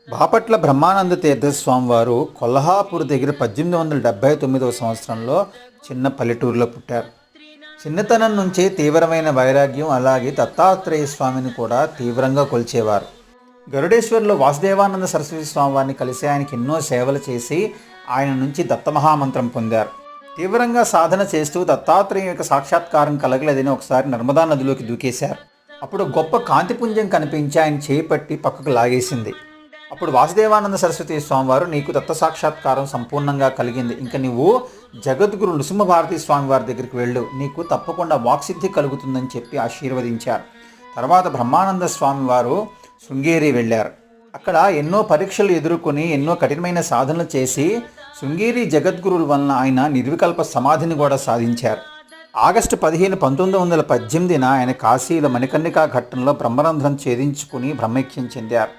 బాపట్ల బ్రహ్మానంద తీర్థ స్వామి వారు కొల్హాపూర్ దగ్గర 1879వ సంవత్సరంలో చిన్న పల్లెటూరులో పుట్టారు. చిన్నతనం నుంచే తీవ్రమైన వైరాగ్యం, అలాగే దత్తాత్రేయ స్వామిని కూడా తీవ్రంగా కొలిచేవారు. గరుడేశ్వర్లో వాసుదేవానంద సరస్వతి స్వామి వారిని కలిసి ఆయనకి ఎన్నో సేవలు చేసి ఆయన నుంచి దత్తమహామంత్రం పొందారు. తీవ్రంగా సాధన చేస్తూ దత్తాత్రేయ యొక్క సాక్షాత్కారం కలగలేదని ఒకసారి నర్మదా నదిలోకి దూకేశారు. అప్పుడు గొప్ప కాంతిపుంజం కనిపించి ఆయన చేపట్టి పక్కకు లాగేసింది. అప్పుడు వాసుదేవానంద సరస్వతి స్వామివారు, నీకు దత్త సాక్షాత్కారం సంపూర్ణంగా కలిగింది, ఇంకా నువ్వు జగద్గురు నృసింహభారతి స్వామి వారి దగ్గరికి వెళ్ళు, నీకు తప్పకుండా వాక్సిద్ధి కలుగుతుందని చెప్పి ఆశీర్వదించారు. తర్వాత బ్రహ్మానంద స్వామి వారు శృంగేరి వెళ్ళారు. అక్కడ ఎన్నో పరీక్షలు ఎదుర్కొని ఎన్నో కఠినమైన సాధనలు చేసి శృంగేరి జగద్గురువుల వలన ఆయన నిర్వికల్ప సమాధిని కూడా సాధించారు. ఆగస్టు 15, 1918 ఆయన కాశీలో మణికర్ణికా ఘట్టంలో బ్రహ్మరంధ్రం ఛేదించుకుని బ్రహ్మైక్యం చెందారు.